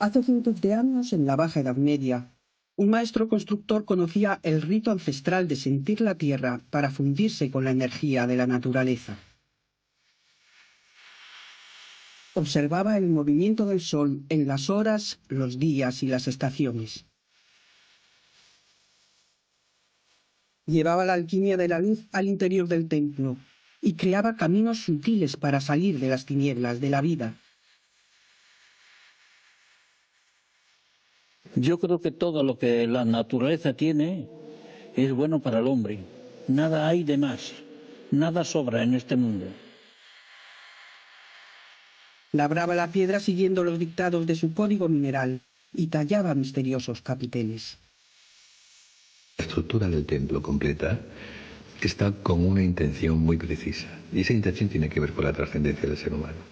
Hace cientos de años, en la Baja Edad Media, un maestro constructor conocía el rito ancestral de sentir la tierra para fundirse con la energía de la naturaleza. Observaba el movimiento del sol en las horas, los días y las estaciones. Llevaba la alquimia de la luz al interior del templo y creaba caminos sutiles para salir de las tinieblas de la vida. Yo creo que todo lo que la naturaleza tiene es bueno para el hombre. Nada hay de más, nada sobra en este mundo. Labraba la piedra siguiendo los dictados de su código mineral y tallaba misteriosos capiteles. La estructura del templo completa está con una intención muy precisa, y esa intención tiene que ver con la trascendencia del ser humano.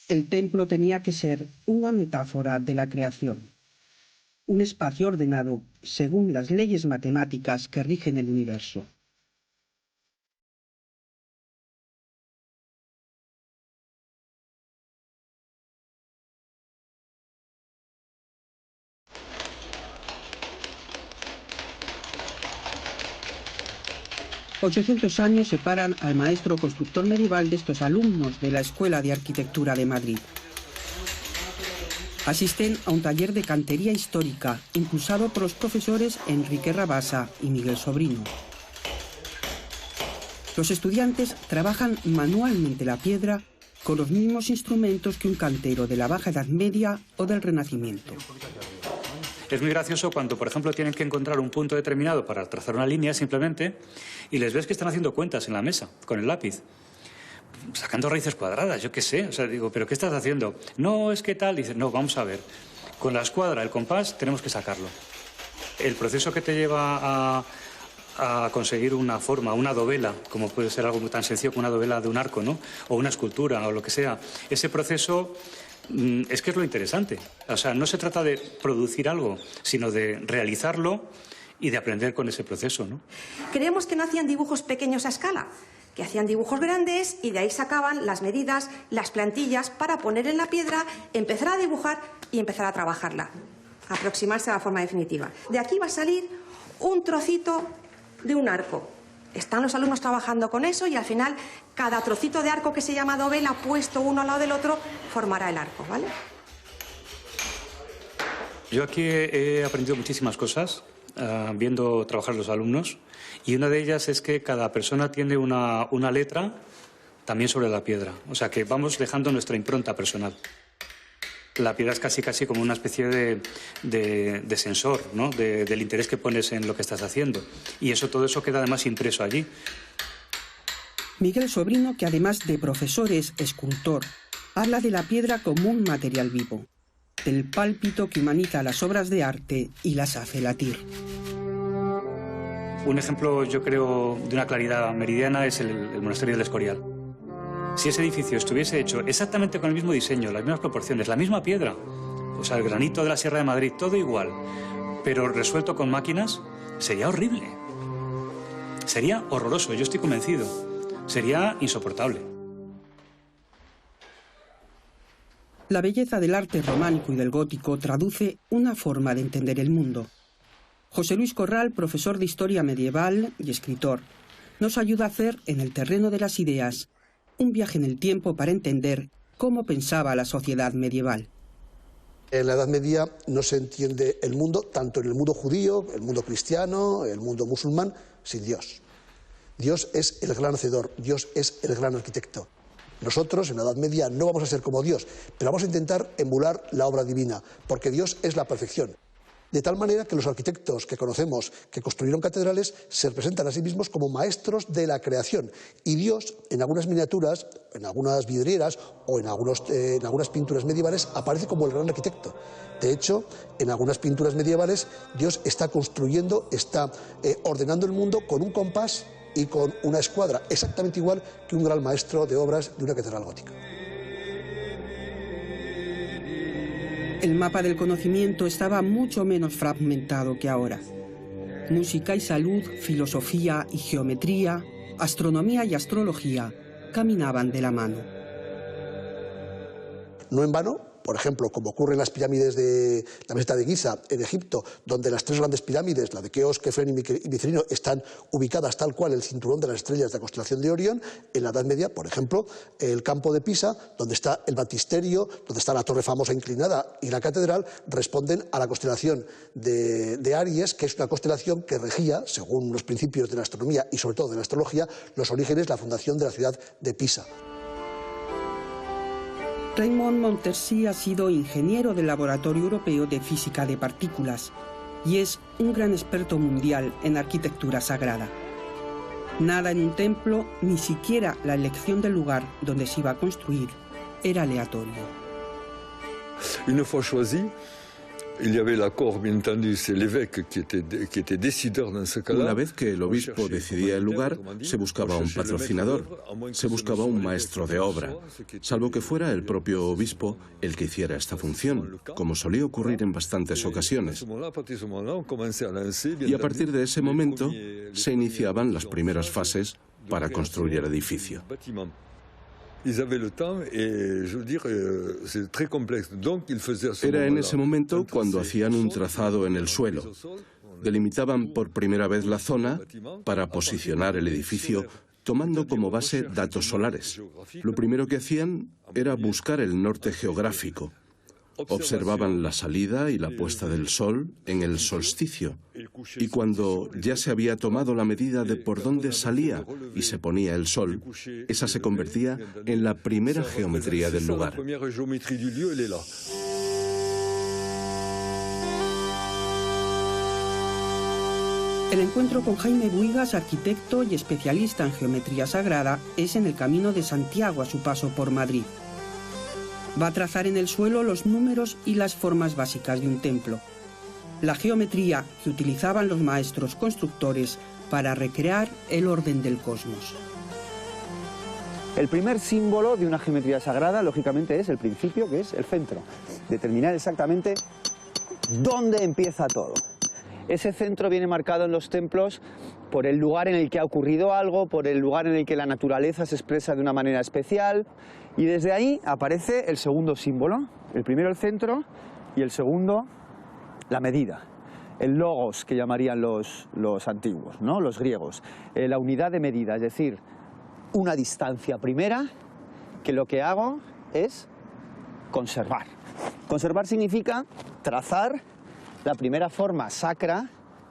El templo tenía que ser una metáfora de la creación, un espacio ordenado según las leyes matemáticas que rigen el universo. «800 años separan al maestro constructor medieval de estos alumnos de la Escuela de Arquitectura de Madrid. Asisten a un taller de cantería histórica impulsado por los profesores Enrique Rabasa y Miguel Sobrino. Los estudiantes trabajan manualmente la piedra con los mismos instrumentos que un cantero de la Baja Edad Media o del Renacimiento. Es muy gracioso cuando, por ejemplo, tienen que encontrar un punto determinado para trazar una línea simplemente y les ves que están haciendo cuentas en la mesa con el lápiz, sacando raíces cuadradas, yo qué sé. O sea, digo, ¿pero qué estás haciendo? No, es que tal. Dices, no, vamos a ver. Con la escuadra, el compás, tenemos que sacarlo. El proceso que te lleva a conseguir una forma, una dovela, como puede ser algo tan sencillo como una dovela de un arco, ¿no? O una escultura o lo que sea. Ese proceso es que es lo interesante. O sea, no se trata de producir algo, sino de realizarlo y de aprender con ese proceso, ¿no? Creemos que no hacían dibujos pequeños a escala, que hacían dibujos grandes y de ahí sacaban las medidas, las plantillas para poner en la piedra, empezar a dibujar y empezar a trabajarla, aproximarse a la forma definitiva. De aquí va a salir un trocito de un arco. Están los alumnos trabajando con eso y al final cada trocito de arco que se llama dovela puesto uno al lado del otro formará el arco, ¿vale? Yo aquí he aprendido muchísimas cosas viendo trabajar los alumnos y una de ellas es que cada persona tiene una letra también sobre la piedra. O sea que vamos dejando nuestra impronta personal. La piedra es casi como una especie de sensor, ¿no? Del interés que pones en lo que estás haciendo. Y todo eso queda además impreso allí. Miguel Sobrino, que además de profesor es escultor, habla de la piedra como un material vivo, del pálpito que humaniza las obras de arte y las hace latir. Un ejemplo, yo creo, de una claridad meridiana es el monasterio del Escorial. Si ese edificio estuviese hecho exactamente con el mismo diseño, las mismas proporciones, la misma piedra, o sea, el granito de la Sierra de Madrid, todo igual, pero resuelto con máquinas, sería horrible. Sería horroroso, yo estoy convencido. Sería insoportable. La belleza del arte románico y del gótico traduce una forma de entender el mundo. José Luis Corral, profesor de Historia Medieval y escritor, nos ayuda a hacer, en el terreno de las ideas, un viaje en el tiempo para entender cómo pensaba la sociedad medieval. En la Edad Media no se entiende el mundo, tanto en el mundo judío, el mundo cristiano, el mundo musulmán, sin Dios. Dios es el gran hacedor, Dios es el gran arquitecto. Nosotros, en la Edad Media, no vamos a ser como Dios, pero vamos a intentar emular la obra divina, porque Dios es la perfección. De tal manera que los arquitectos que conocemos, que construyeron catedrales, se representan a sí mismos como maestros de la creación. Y Dios, en algunas miniaturas, en algunas vidrieras o en algunas pinturas medievales, aparece como el gran arquitecto. De hecho, en algunas pinturas medievales, Dios está construyendo, está ordenando el mundo con un compás y con una escuadra, exactamente igual que un gran maestro de obras de una catedral gótica. El mapa del conocimiento estaba mucho menos fragmentado que ahora. Música y salud, filosofía y geometría, astronomía y astrología caminaban de la mano. No en vano, por ejemplo, como ocurre en las pirámides de la meseta de Giza, en Egipto, donde las tres grandes pirámides, la de Keops, Kefren y Micerino, están ubicadas tal cual el cinturón de las estrellas de la constelación de Orión. En la Edad Media, por ejemplo, el campo de Pisa, donde está el baptisterio, donde está la torre famosa inclinada y la catedral, responden a la constelación de Aries, que es una constelación que regía, según los principios de la astronomía y sobre todo de la astrología, los orígenes, la fundación de la ciudad de Pisa. Raymond Montmorency ha sido ingeniero del Laboratorio Europeo de Física de Partículas y es un gran experto mundial en arquitectura sagrada. Nada en un templo, ni siquiera la elección del lugar donde se iba a construir, era aleatorio. Une fois choisi, il y avait l'accord, bien entendu, c'est l'évêque qui était décideur dans ce cas-là. Una vez que el obispo decidía el lugar, se buscaba un patrocinador, se buscaba un maestro de obra, salvo que fuera el propio obispo el que hiciera esta función, como solía ocurrir en bastantes ocasiones. Y a partir de ese momento se iniciaban las primeras fases para construir el edificio. Era en ese momento cuando hacían un trazado en el suelo. Delimitaban por primera vez la zona para posicionar el edificio, tomando como base datos solares. Lo primero que hacían era buscar el norte geográfico. Observaban la salida y la puesta del sol en el solsticio, y cuando ya se había tomado la medida de por dónde salía y se ponía el sol, esa se convertía en la primera geometría del lugar. El encuentro con Jaime Buigas, arquitecto y especialista en geometría sagrada, es en el Camino de Santiago a su paso por Madrid. Va a trazar en el suelo los números y las formas básicas de un templo, la geometría que utilizaban los maestros constructores para recrear el orden del cosmos. El primer símbolo de una geometría sagrada, lógicamente, es el principio, que es el centro. Determinar exactamente dónde empieza todo. Ese centro viene marcado en los templos por el lugar en el que ha ocurrido algo, por el lugar en el que la naturaleza se expresa de una manera especial, y desde ahí aparece el segundo símbolo, el primero el centro y el segundo la medida, el logos que llamarían los antiguos, ¿no? Los griegos, la unidad de medida, es decir, una distancia primera que lo que hago es conservar. Conservar significa trazar la primera forma sacra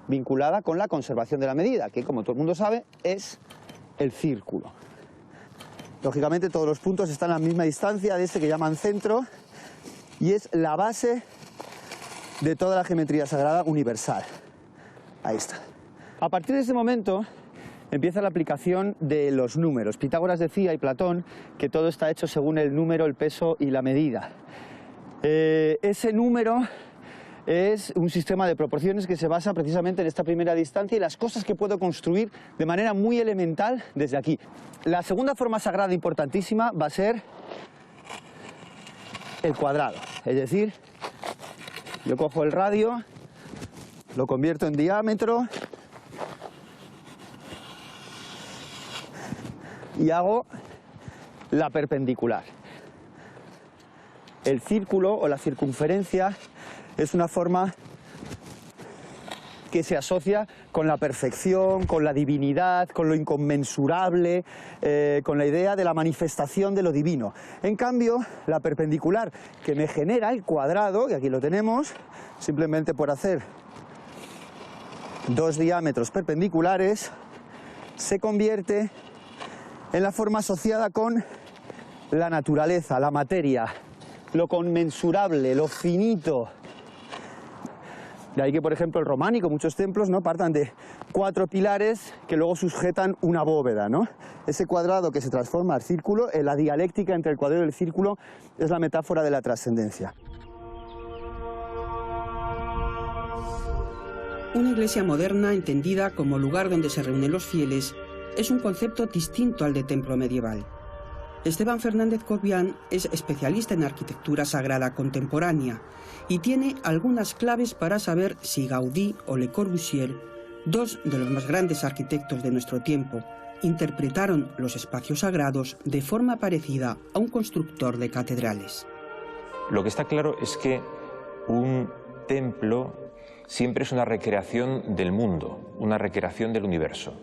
vinculada con la conservación de la medida, que como todo el mundo sabe es el círculo. Lógicamente todos los puntos están a la misma distancia de este que llaman centro y es la base de toda la geometría sagrada universal. Ahí está. A partir de ese momento empieza la aplicación de los números. Pitágoras decía, y Platón, que todo está hecho según el número, el peso y la medida. Ese número es un sistema de proporciones que se basa precisamente en esta primera distancia y las cosas que puedo construir de manera muy elemental desde aquí. La segunda forma sagrada importantísima va a ser el cuadrado, es decir, yo cojo el radio, lo convierto en diámetro y hago la perpendicular. El círculo o la circunferencia es una forma que se asocia con la perfección, con la divinidad, con lo inconmensurable, con la idea de la manifestación de lo divino. En cambio, la perpendicular que me genera el cuadrado, que aquí lo tenemos, simplemente por hacer dos diámetros perpendiculares, se convierte en la forma asociada con la naturaleza, la materia, lo conmensurable, lo finito. De ahí que, por ejemplo, el románico, muchos templos, ¿no?, partan de 4 pilares que luego sujetan una bóveda, ¿no? Ese cuadrado que se transforma al círculo, la dialéctica entre el cuadrado y el círculo, es la metáfora de la trascendencia. Una iglesia moderna, entendida como lugar donde se reúnen los fieles, es un concepto distinto al de templo medieval. Esteban Fernández Corbián es especialista en arquitectura sagrada contemporánea y tiene algunas claves para saber si Gaudí o Le Corbusier, dos de los más grandes arquitectos de nuestro tiempo, interpretaron los espacios sagrados de forma parecida a un constructor de catedrales. Lo que está claro es que un templo siempre es una recreación del mundo, una recreación del universo.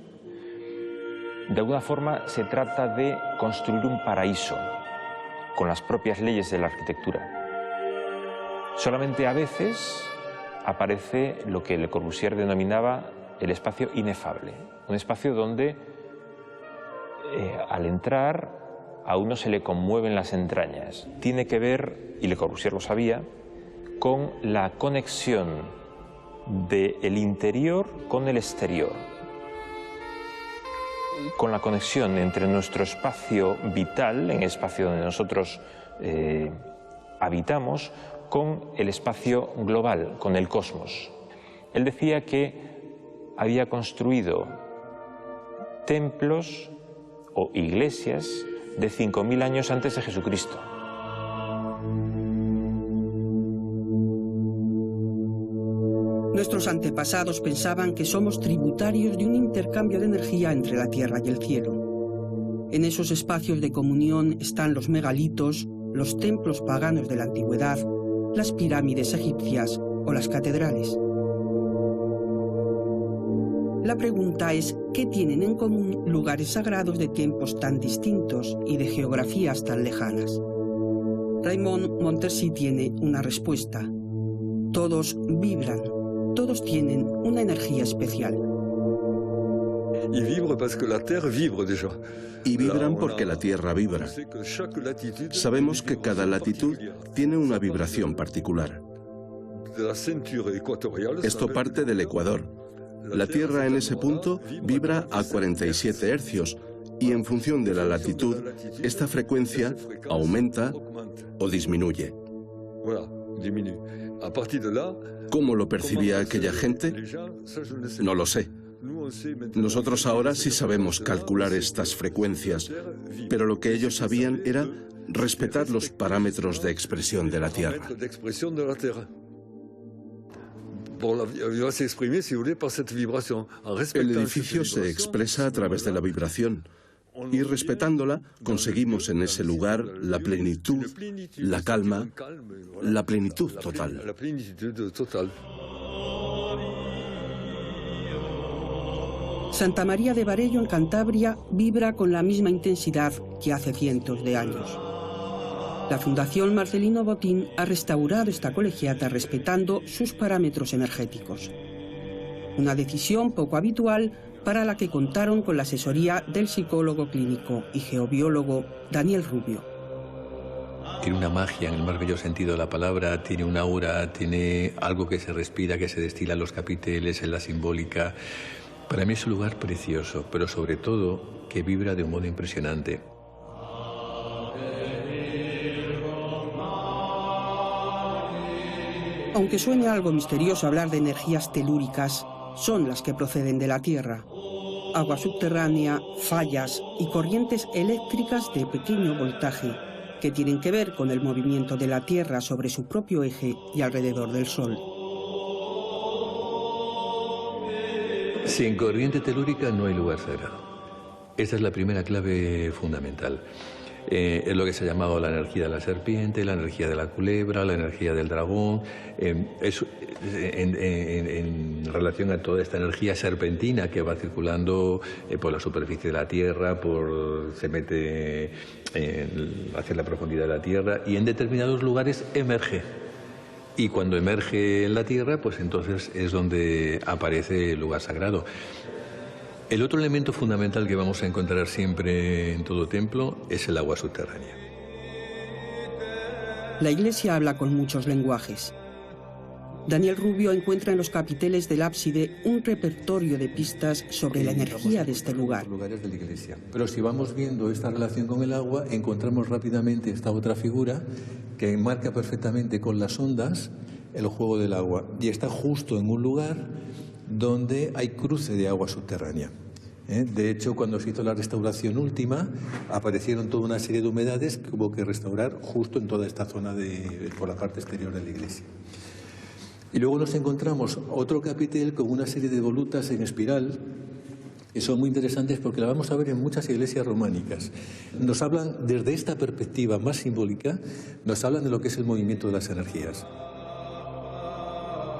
De alguna forma se trata de construir un paraíso con las propias leyes de la arquitectura. Solamente a veces aparece lo que Le Corbusier denominaba el espacio inefable, un espacio donde al entrar a uno se le conmueven las entrañas. Tiene que ver, y Le Corbusier lo sabía, con la conexión del interior con el exterior, con la conexión entre nuestro espacio vital, en el espacio donde nosotros habitamos, con el espacio global, con el cosmos. Él decía que había construido templos o iglesias de 5000 años antes de Jesucristo. Nuestros antepasados pensaban que somos tributarios de un intercambio de energía entre la tierra y el cielo. En esos espacios de comunión están los megalitos, los templos paganos de la antigüedad, las pirámides egipcias o las catedrales. La pregunta es, ¿qué tienen en común lugares sagrados de tiempos tan distintos y de geografías tan lejanas? Raymond Montessy tiene una respuesta. Todos vibran, todos tienen una energía especial. Y vibran porque la Tierra vibra. Sabemos que cada latitud tiene una vibración particular. Esto parte del Ecuador. La Tierra en ese punto vibra a 47 hercios y en función de la latitud, esta frecuencia aumenta o disminuye. ¿Cómo lo percibía aquella gente? No lo sé. Nosotros ahora sí sabemos calcular estas frecuencias, pero lo que ellos sabían era respetar los parámetros de expresión de la Tierra. El edificio se expresa a través de la vibración y respetándola conseguimos en ese lugar la plenitud, la calma, la plenitud total. Santa María de Varello, en Cantabria, vibra con la misma intensidad que hace cientos de años. La Fundación Marcelino Botín ha restaurado esta colegiata respetando sus parámetros energéticos. Una decisión poco habitual para la que contaron con la asesoría del psicólogo clínico y geobiólogo Daniel Rubio. Tiene una magia en el más bello sentido de la palabra, tiene un aura, tiene algo que se respira, que se destila en los capiteles, en la simbólica. Para mí es un lugar precioso, pero sobre todo que vibra de un modo impresionante. Aunque suene algo misterioso hablar de energías telúricas, son las que proceden de la Tierra. Agua subterránea, fallas y corrientes eléctricas de pequeño voltaje que tienen que ver con el movimiento de la Tierra sobre su propio eje y alrededor del Sol. Sin corriente telúrica no hay lugar sagrado. Esta es la primera clave fundamental. Es lo que se ha llamado la energía de la serpiente, la energía de la culebra, la energía del dragón. En relación a toda esta energía serpentina que va circulando por la superficie de la Tierra, se mete hacia la profundidad de la Tierra y en determinados lugares emerge. Y cuando emerge en la Tierra, pues entonces es donde aparece el lugar sagrado. El otro elemento fundamental que vamos a encontrar siempre en todo templo es el agua subterránea. La Iglesia habla con muchos lenguajes. Daniel Rubio encuentra en los capiteles del ábside un repertorio de pistas sobre la energía de este lugar. Pero si vamos viendo esta relación con el agua, encontramos rápidamente esta otra figura que enmarca perfectamente con las ondas el juego del agua. Y está justo en un lugar donde hay cruce de agua subterránea. De hecho, cuando se hizo la restauración última, aparecieron toda una serie de humedades que hubo que restaurar justo en toda esta zona por la parte exterior de la iglesia. Y luego nos encontramos otro capitel con una serie de volutas en espiral Y son muy interesantes porque la vamos a ver en muchas iglesias románicas. Nos hablan, desde esta perspectiva más simbólica, nos hablan de lo que es el movimiento de las energías.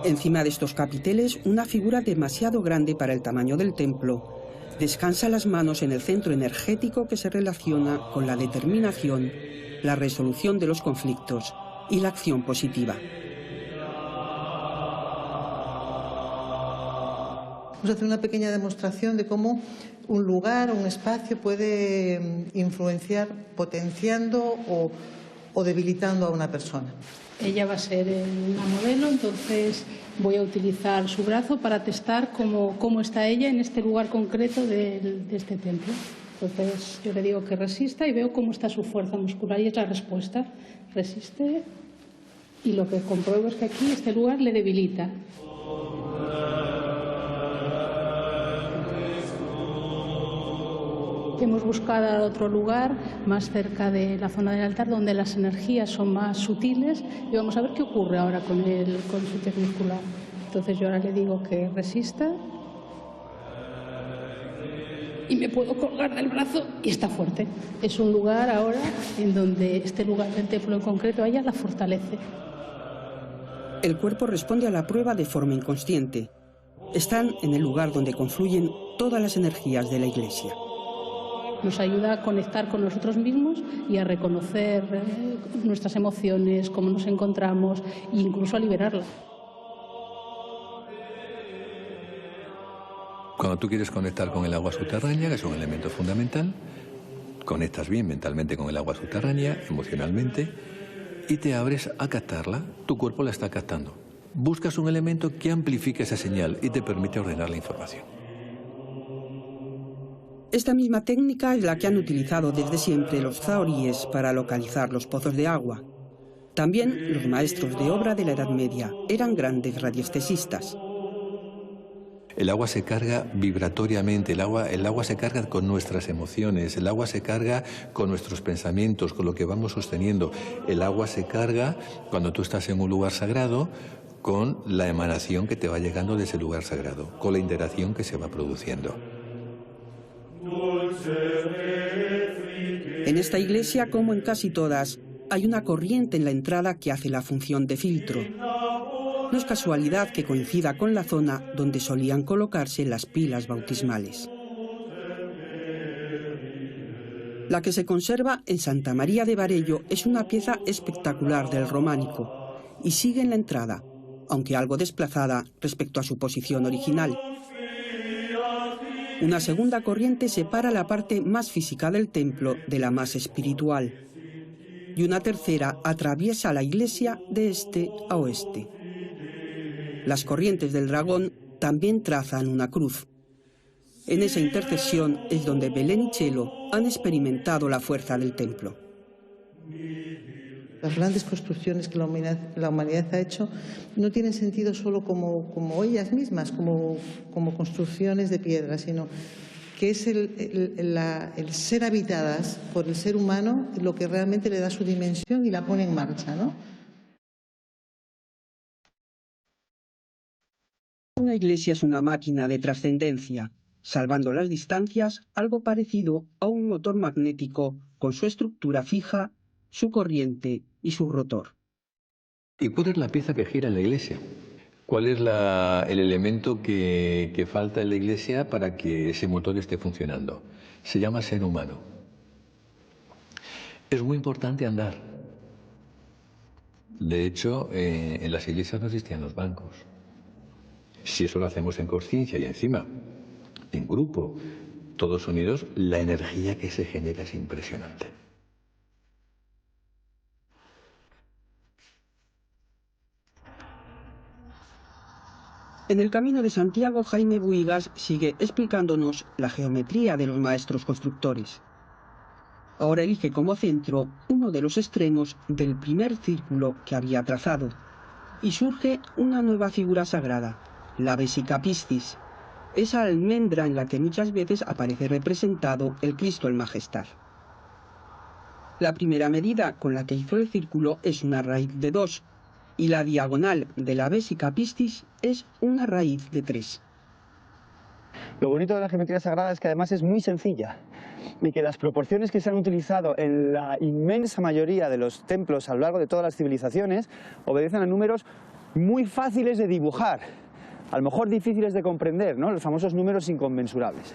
Encima de estos capiteles, una figura demasiado grande para el tamaño del templo descansa las manos en el centro energético que se relaciona con la determinación, la resolución de los conflictos y la acción positiva. Vamos a hacer una pequeña demostración de cómo un lugar o un espacio puede influenciar potenciando o debilitando a una persona. Ella va a ser una modelo, entonces voy a utilizar su brazo para testar cómo está ella en este lugar concreto de este templo. Entonces yo le digo que resista y veo cómo está su fuerza muscular y es la respuesta. Resiste y lo que compruebo es que aquí este lugar le debilita. Hemos buscado otro lugar más cerca de la zona del altar donde las energías son más sutiles y vamos a ver qué ocurre ahora con su test muscular. Entonces yo ahora le digo que resista y me puedo colgar del brazo y está fuerte. Es un lugar ahora en donde este lugar del templo en concreto a ella la fortalece. El cuerpo responde a la prueba de forma inconsciente. Están en el lugar donde confluyen todas las energías de la Iglesia. Nos ayuda a conectar con nosotros mismos y a reconocer nuestras emociones, cómo nos encontramos e incluso a liberarlas. Cuando tú quieres conectar con el agua subterránea, que es un elemento fundamental, conectas bien mentalmente con el agua subterránea, emocionalmente, y te abres a captarla, tu cuerpo la está captando. Buscas un elemento que amplifique esa señal y te permite ordenar la información. Esta misma técnica es la que han utilizado desde siempre los zahoríes para localizar los pozos de agua. También los maestros de obra de la Edad Media eran grandes radiestesistas. El agua se carga vibratoriamente, el agua se carga con nuestras emociones, el agua se carga con nuestros pensamientos, con lo que vamos sosteniendo. El agua se carga cuando tú estás en un lugar sagrado con la emanación que te va llegando de ese lugar sagrado, con la interacción que se va produciendo. En esta iglesia, como en casi todas, hay una corriente en la entrada que hace la función de filtro. No es casualidad que coincida con la zona donde solían colocarse las pilas bautismales. La que se conserva en Santa María de Varello es una pieza espectacular del románico y sigue en la entrada, aunque algo desplazada respecto a su posición original. Una segunda corriente separa la parte más física del templo de la más espiritual. Y una tercera atraviesa la iglesia de este a oeste. Las corrientes del dragón también trazan una cruz. En esa intersección es donde Belén y Chelo han experimentado la fuerza del templo. Las grandes construcciones que la humanidad ha hecho no tienen sentido solo como ellas mismas, como construcciones de piedra, sino que es el ser habitadas por el ser humano lo que realmente le da su dimensión y la pone en marcha, ¿no? Una iglesia es una máquina de trascendencia, salvando las distancias, algo parecido a un motor magnético con su estructura fija, su corriente y su rotor. ¿Y cuál es la pieza que gira en la iglesia? ¿Cuál es el elemento que falta en la iglesia para que ese motor esté funcionando? Se llama ser humano. Es muy importante andar. De hecho, en las iglesias no existían los bancos. Si eso lo hacemos en consciencia y encima, en grupo, todos unidos, la energía que se genera es impresionante. En el Camino de Santiago, Jaime Buigas sigue explicándonos la geometría de los maestros constructores. Ahora elige como centro uno de los extremos del primer círculo que había trazado, y surge una nueva figura sagrada, la Vesica Piscis, esa almendra en la que muchas veces aparece representado el Cristo en Majestad. La primera medida con la que hizo el círculo es una raíz de 2, y la diagonal de la Vesica Piscis es una raíz de 3. Lo bonito de la geometría sagrada es que además es muy sencilla y que las proporciones que se han utilizado en la inmensa mayoría de los templos a lo largo de todas las civilizaciones obedecen a números muy fáciles de dibujar, a lo mejor difíciles de comprender, ¿no? Los famosos números inconmensurables.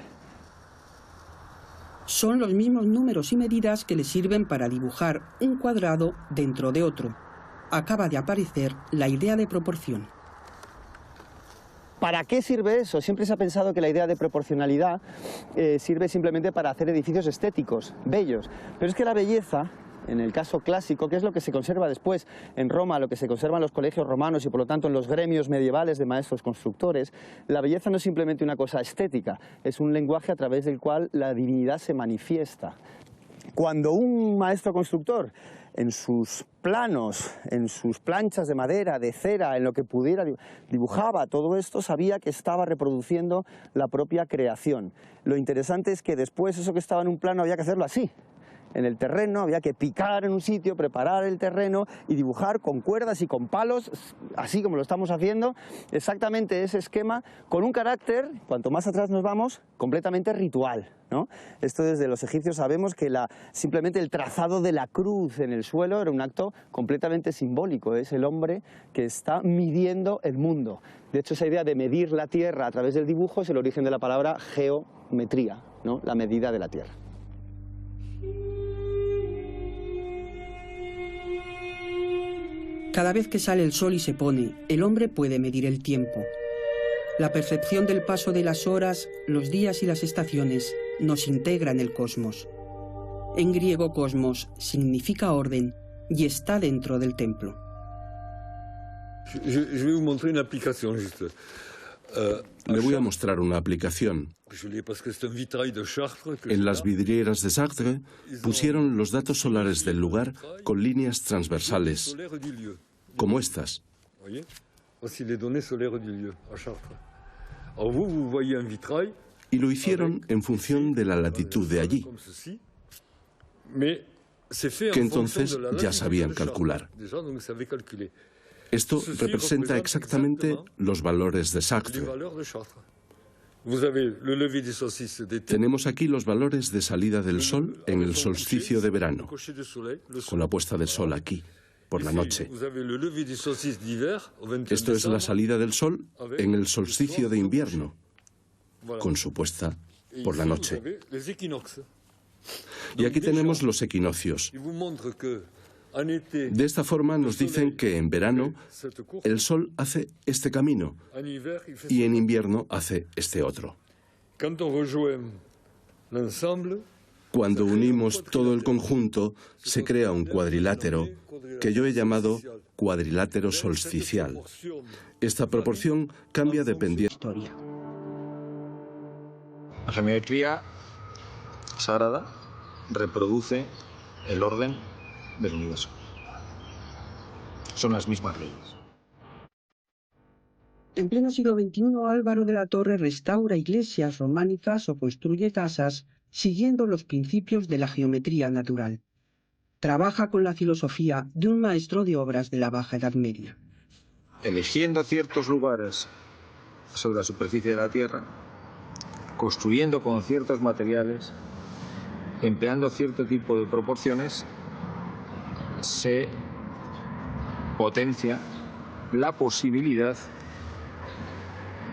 Son los mismos números y medidas que le sirven para dibujar un cuadrado dentro de otro. Acaba de aparecer la idea de proporción. ¿Para qué sirve eso? Siempre se ha pensado que la idea de proporcionalidad sirve simplemente para hacer edificios estéticos, bellos. Pero es que la belleza, en el caso clásico, que es lo que se conserva después en Roma, lo que se conserva en los colegios romanos y por lo tanto en los gremios medievales de maestros constructores, la belleza no es simplemente una cosa estética, es un lenguaje a través del cual la divinidad se manifiesta. Cuando un maestro constructor en sus planos, en sus planchas de madera, de cera, en lo que pudiera, dibujaba todo esto, sabía que estaba reproduciendo la propia creación. Lo interesante es que después eso que estaba en un plano había que hacerlo así. En el terreno había que picar en un sitio, preparar el terreno y dibujar con cuerdas y con palos, así como lo estamos haciendo, exactamente ese esquema, con un carácter, cuanto más atrás nos vamos, completamente ritual, ¿no? Esto desde los egipcios sabemos que simplemente el trazado de la cruz en el suelo era un acto completamente simbólico, es el hombre que está midiendo el mundo. De hecho, esa idea de medir la tierra a través del dibujo es el origen de la palabra geometría, ¿no? La medida de la tierra. Cada vez que sale el sol y se pone, el hombre puede medir el tiempo. La percepción del paso de las horas, los días y las estaciones nos integra en el cosmos. En griego, cosmos significa orden y está dentro del templo. Le voy a mostrar una aplicación. En las vidrieras de Chartres pusieron los datos solares del lugar con líneas transversales, como estas. Y lo hicieron en función de la latitud de allí, que entonces ya sabían calcular. Esto representa exactamente los valores de Chartres. Tenemos aquí los valores de salida del sol en el solsticio de verano, con la puesta del sol aquí, por la noche. Esto es la salida del sol en el solsticio de invierno, con su puesta por la noche. Y aquí tenemos los equinoccios. De esta forma nos dicen que en verano el sol hace este camino y en invierno hace este otro. Cuando unimos todo el conjunto se crea un cuadrilátero que yo he llamado cuadrilátero solsticial. Esta proporción cambia dependiendo. La geometría sagrada reproduce el orden del universo. Son las mismas leyes. En pleno siglo XXI, Álvaro de la Torre restaura iglesias románicas o construye casas siguiendo los principios de la geometría natural. Trabaja con la filosofía de un maestro de obras de la Baja Edad Media. Eligiendo ciertos lugares sobre la superficie de la Tierra, construyendo con ciertos materiales, empleando cierto tipo de proporciones, se potencia la posibilidad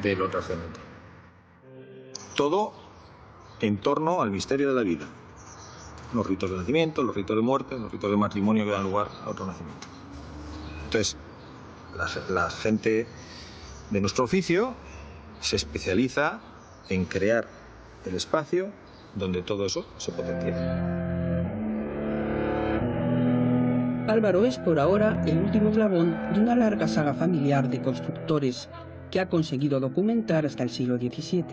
del otro geometría. Todo en torno al misterio de la vida. Los ritos de nacimiento, los ritos de muerte, los ritos de matrimonio que dan lugar a otro nacimiento. Entonces, la gente de nuestro oficio se especializa en crear el espacio donde todo eso se potencia. Álvaro es por ahora el último eslabón de una larga saga familiar de constructores que ha conseguido documentar hasta el siglo XVII.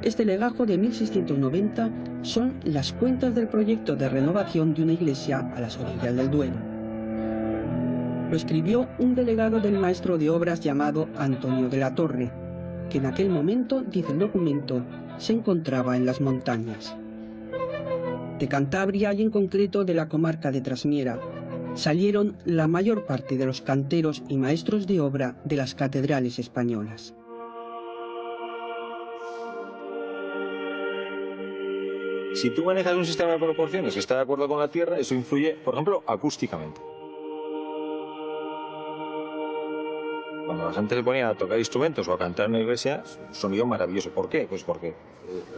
Este legajo de 1690 son las cuentas del proyecto de renovación de una iglesia a las orillas del Duero. Lo escribió un delegado del maestro de obras llamado Antonio de la Torre, que en aquel momento, dice el documento, se encontraba en las montañas. De Cantabria y en concreto de la comarca de Trasmiera, salieron la mayor parte de los canteros y maestros de obra de las catedrales españolas. Si tú manejas un sistema de proporciones que está de acuerdo con la Tierra, eso influye, por ejemplo, acústicamente. Cuando la gente se ponía a tocar instrumentos o a cantar en una iglesia, sonido maravilloso. ¿Por qué? Pues porque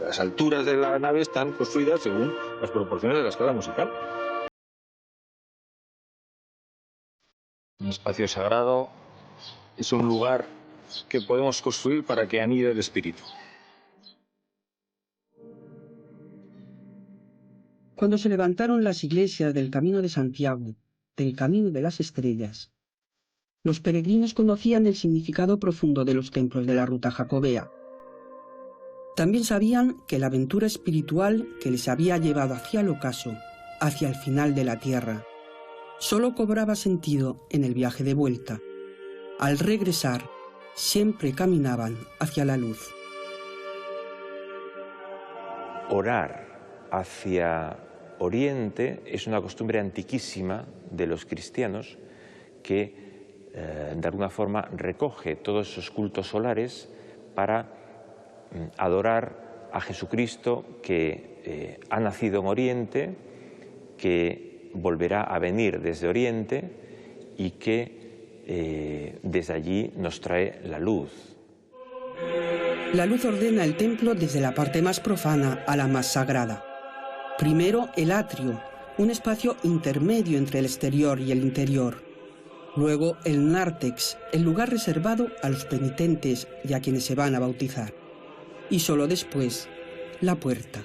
las alturas de la nave están construidas según las proporciones de la escala musical. Un espacio sagrado es un lugar que podemos construir para que anide el espíritu. Cuando se levantaron las iglesias del Camino de Santiago, del Camino de las Estrellas, los peregrinos conocían el significado profundo de los templos de la ruta jacobea. También sabían que la aventura espiritual que les había llevado hacia el ocaso, hacia el final de la tierra, solo cobraba sentido en el viaje de vuelta. Al regresar, siempre caminaban hacia la luz. Orar hacia Oriente es una costumbre antiquísima de los cristianos que de alguna forma recoge todos esos cultos solares para adorar a Jesucristo que ha nacido en Oriente, que volverá a venir desde Oriente y que desde allí nos trae la luz. La luz ordena el templo desde la parte más profana a la más sagrada. Primero el atrio, un espacio intermedio entre el exterior y el interior. Luego el nártex, el lugar reservado a los penitentes y a quienes se van a bautizar. Y solo después, la puerta.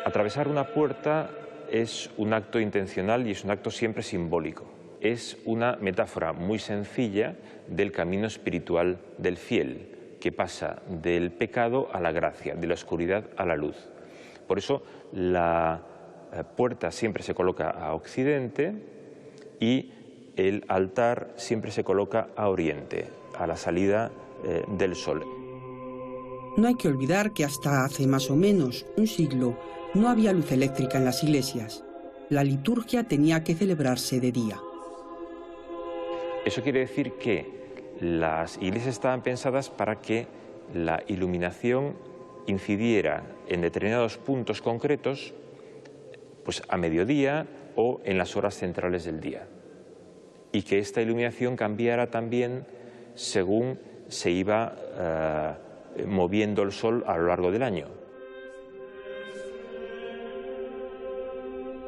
Atravesar una puerta es un acto intencional y es un acto siempre simbólico. Es una metáfora muy sencilla del camino espiritual del fiel, que pasa del pecado a la gracia, de la oscuridad a la luz. Por eso la puerta siempre se coloca a occidente y el altar siempre se coloca a oriente, a la salida del sol. No hay que olvidar que hasta hace más o menos un siglo no había luz eléctrica en las iglesias. La liturgia tenía que celebrarse de día. Eso quiere decir que las iglesias estaban pensadas para que la iluminación incidiera en determinados puntos concretos, pues a mediodía o en las horas centrales del día, y que esta iluminación cambiara también según se iba moviendo el sol a lo largo del año.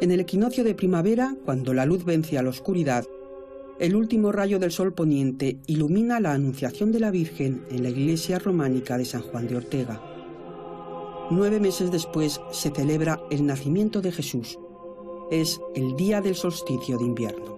En el equinoccio de primavera, cuando la luz vence a la oscuridad, el último rayo del sol poniente ilumina la Anunciación de la Virgen en la iglesia románica de San Juan de Ortega. 9 meses después se celebra el nacimiento de Jesús. Es el día del solsticio de invierno.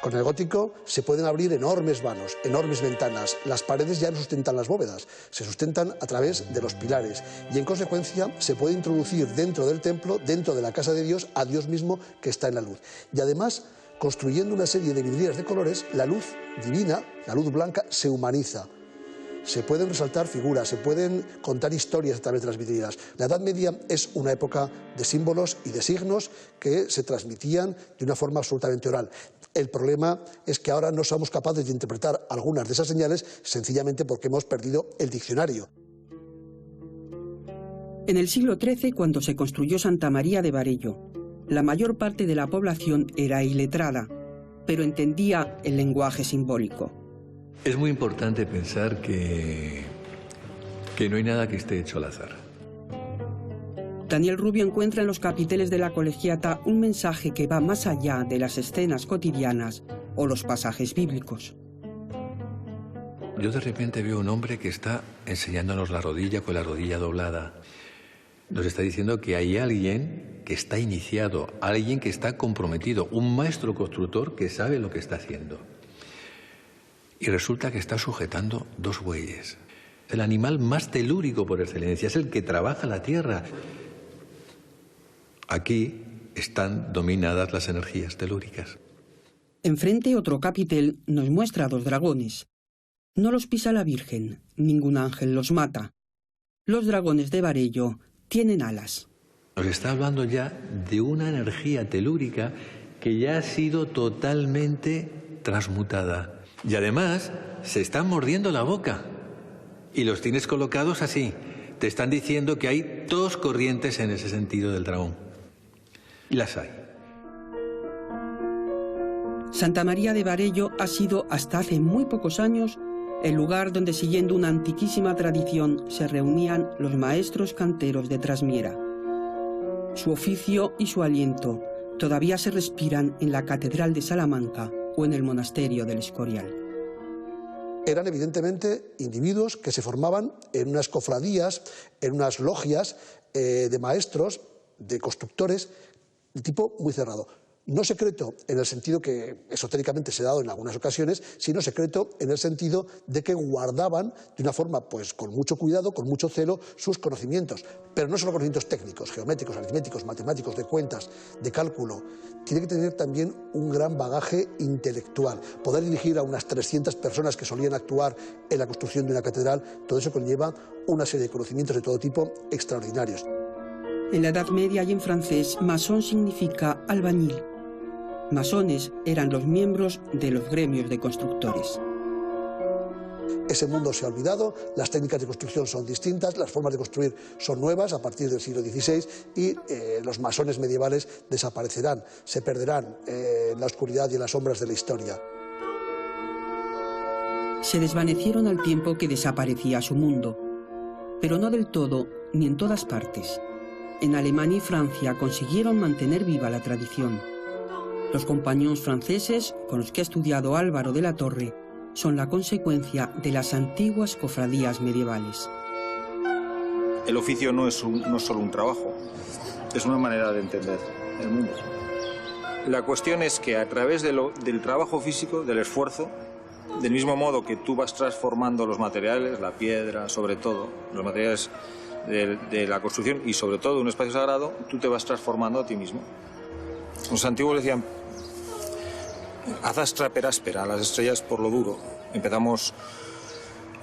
Con el gótico se pueden abrir enormes vanos, enormes ventanas. Las paredes ya no sustentan las bóvedas, se sustentan a través de los pilares y en consecuencia se puede introducir dentro del templo, dentro de la casa de Dios, a Dios mismo que está en la luz. Y además, construyendo una serie de vidrieras de colores, la luz divina, la luz blanca, se humaniza. Se pueden resaltar figuras, se pueden contar historias a través de las vidrieras. La Edad Media es una época de símbolos y de signos que se transmitían de una forma absolutamente oral. El problema es que ahora no somos capaces de interpretar algunas de esas señales sencillamente porque hemos perdido el diccionario. En el siglo XIII, cuando se construyó Santa María de Varello, la mayor parte de la población era iletrada, pero entendía el lenguaje simbólico. Es muy importante pensar que no hay nada que esté hecho al azar. Daniel Rubio encuentra en los capiteles de la Colegiata un mensaje que va más allá de las escenas cotidianas o los pasajes bíblicos. Yo de repente veo un hombre que está enseñándonos la rodilla con la rodilla doblada. Nos está diciendo que hay alguien que está iniciado, alguien que está comprometido, un maestro constructor que sabe lo que está haciendo. Y resulta que está sujetando 2 bueyes. El animal más telúrico por excelencia, es el que trabaja la tierra. Aquí están dominadas las energías telúricas. Enfrente, otro capitel nos muestra 2 dragones. No los pisa la Virgen, ningún ángel los mata. Los dragones de Varello tienen alas. Nos está hablando ya de una energía telúrica que ya ha sido totalmente transmutada. Y además se están mordiendo la boca y los tienes colocados así. Te están diciendo que hay dos corrientes en ese sentido del dragón. Y las hay. Santa María de Varello ha sido hasta hace muy pocos años el lugar donde, siguiendo una antiquísima tradición, se reunían los maestros canteros de Trasmiera. Su oficio y su aliento todavía se respiran en la Catedral de Salamanca o en el Monasterio del Escorial. Eran evidentemente individuos que se formaban en unas cofradías, en unas logias de maestros, de constructores, de tipo muy cerrado. No secreto en el sentido que esotéricamente se ha dado en algunas ocasiones, sino secreto en el sentido de que guardaban de una forma pues con mucho cuidado, con mucho celo, sus conocimientos. Pero no solo conocimientos técnicos, geométricos, aritméticos, matemáticos, de cuentas, de cálculo. Tiene que tener también un gran bagaje intelectual. Poder dirigir a unas 300 personas que solían actuar en la construcción de una catedral, todo eso conlleva una serie de conocimientos de todo tipo extraordinarios. En la Edad Media y en francés, masón significa albañil. Masones eran los miembros de los gremios de constructores. Ese mundo se ha olvidado, las técnicas de construcción son distintas, las formas de construir son nuevas a partir del siglo XVI y los masones medievales desaparecerán, se perderán en la oscuridad y en las sombras de la historia. Se desvanecieron al tiempo que desaparecía su mundo, pero no del todo ni en todas partes. En Alemania y Francia consiguieron mantener viva la tradición. Los compañones franceses, con los que ha estudiado Álvaro de la Torre, son la consecuencia de las antiguas cofradías medievales. El oficio no es solo un trabajo, es una manera de entender el mundo. La cuestión es que a través del trabajo físico, del esfuerzo, del mismo modo que tú vas transformando los materiales, la piedra, sobre todo, los materiales de la construcción y sobre todo un espacio sagrado, tú te vas transformando a ti mismo. Los antiguos decían, haz astra per áspera, a las estrellas por lo duro. Empezamos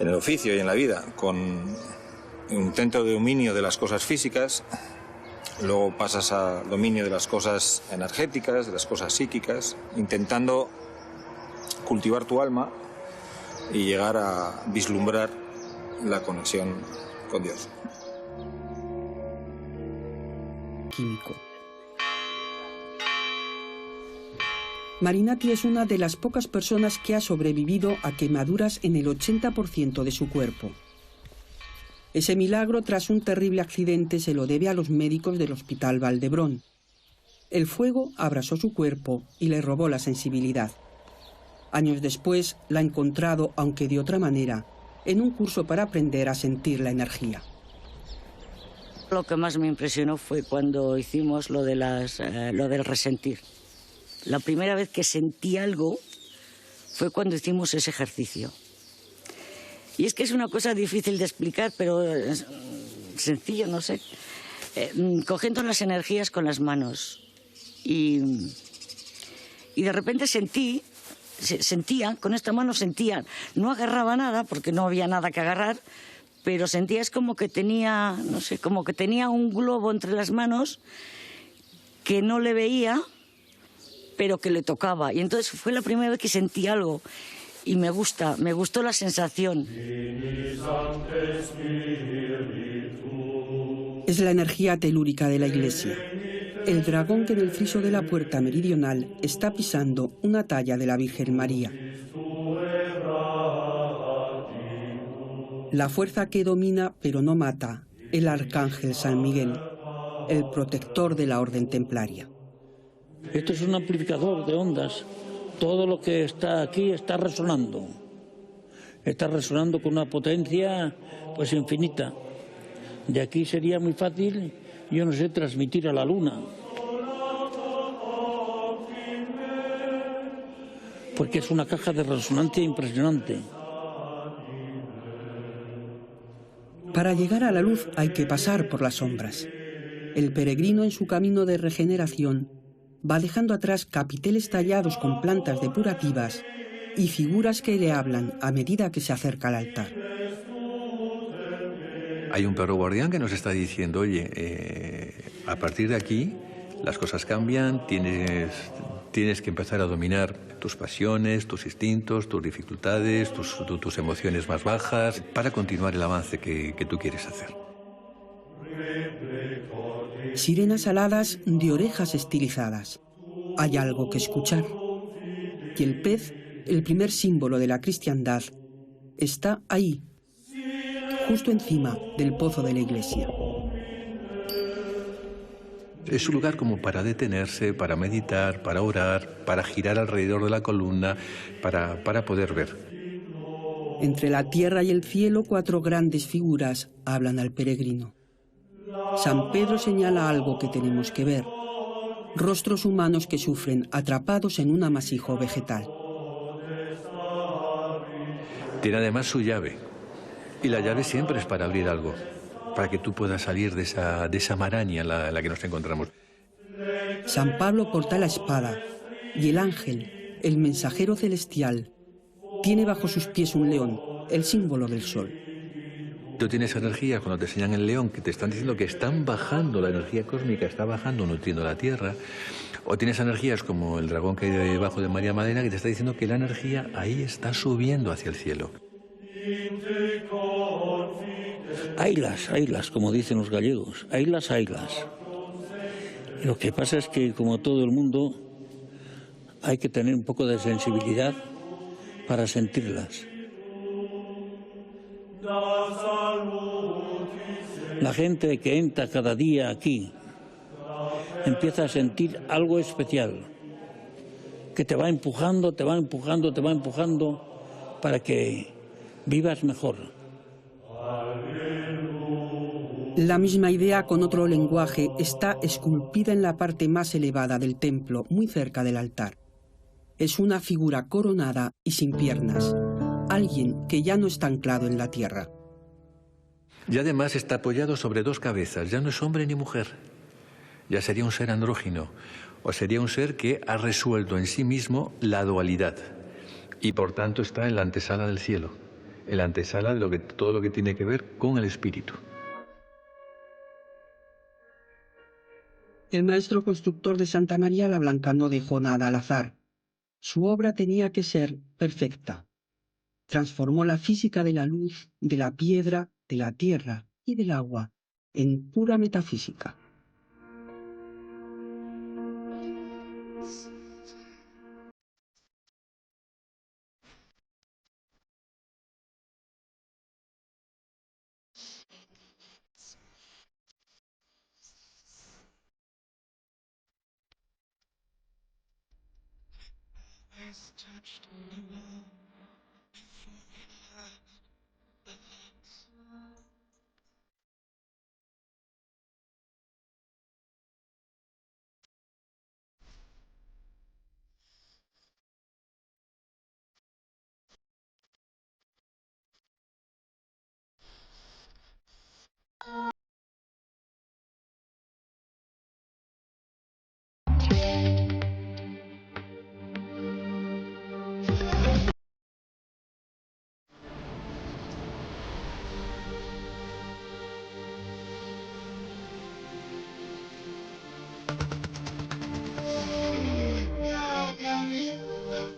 en el oficio y en la vida con un intento de dominio de las cosas físicas, luego pasas a dominio de las cosas energéticas, de las cosas psíquicas, intentando cultivar tu alma y llegar a vislumbrar la conexión con Dios. Químico. Marinati es una de las pocas personas que ha sobrevivido a quemaduras en el 80% de su cuerpo. Ese milagro tras un terrible accidente se lo debe a los médicos del Hospital Valdebrón. El fuego abrasó su cuerpo y le robó la sensibilidad. Años después la ha encontrado, aunque de otra manera, en un curso para aprender a sentir la energía. Lo que más me impresionó fue cuando hicimos lo del resentir. La primera vez que sentí algo fue cuando hicimos ese ejercicio. Y es que es una cosa difícil de explicar, pero sencillo, no sé. Cogiendo las energías con las manos. Y de repente sentía, con esta mano sentía, no agarraba nada, porque no había nada que agarrar, pero sentía es como que tenía, no sé, como que tenía un globo entre las manos que no le veía, pero que le tocaba. Y entonces fue la primera vez que sentí algo y me gustó la sensación. Es la energía telúrica de la Iglesia. El dragón que en el friso de la puerta meridional está pisando una talla de la Virgen María. La fuerza que domina pero no mata, el arcángel San Miguel, el protector de la orden templaria. Esto es un amplificador de ondas. Todo lo que está aquí está resonando. Está resonando con una potencia pues infinita. De aquí sería muy fácil, yo no sé, transmitir a la luna. Porque es una caja de resonancia impresionante. Para llegar a la luz hay que pasar por las sombras. El peregrino en su camino de regeneración va dejando atrás capiteles tallados con plantas depurativas y figuras que le hablan a medida que se acerca al altar. Hay un perro guardián que nos está diciendo, oye, a partir de aquí las cosas cambian, tienes Tienes que empezar a dominar tus pasiones, tus instintos, tus dificultades, tus emociones más bajas, para continuar el avance que tú quieres hacer. Sirenas aladas de orejas estilizadas. Hay algo que escuchar. Y el pez, el primer símbolo de la cristiandad, está ahí, justo encima del pozo de la iglesia. Es un lugar como para detenerse, para meditar, para orar, para girar alrededor de la columna, para poder ver. Entre la tierra y el cielo, 4 grandes figuras hablan al peregrino. San Pedro señala algo que tenemos que ver. Rostros humanos que sufren atrapados en un amasijo vegetal. Tiene además su llave. Y la llave siempre es para abrir algo, para que tú puedas salir de esa maraña en la que nos encontramos. San Pablo porta la espada y el ángel, el mensajero celestial, tiene bajo sus pies un león, el símbolo del sol. Tú tienes energías cuando te enseñan el león que te están diciendo que están bajando, la energía cósmica está bajando, nutriendo la tierra. O tienes energías como el dragón que hay debajo de María Madena que te está diciendo que la energía ahí está subiendo hacia el cielo. Haylas, como dicen los gallegos, haylas. Lo que pasa es que, como todo el mundo, hay que tener un poco de sensibilidad para sentirlas. La gente que entra cada día aquí empieza a sentir algo especial, que te va empujando para que vivas mejor. La misma idea con otro lenguaje está esculpida en la parte más elevada del templo, muy cerca del altar. Es una figura coronada y sin piernas, alguien que ya no está anclado en la tierra. Y además está apoyado sobre 2 cabezas, ya no es hombre ni mujer. Ya sería un ser andrógino, o sería un ser que ha resuelto en sí mismo la dualidad. Y por tanto está en la antesala del cielo, en la antesala de todo lo que tiene que ver con el espíritu. El maestro constructor de Santa María la Blanca no dejó nada al azar. Su obra tenía que ser perfecta. Transformó la física de la luz, de la piedra, de la tierra y del agua en pura metafísica. Touched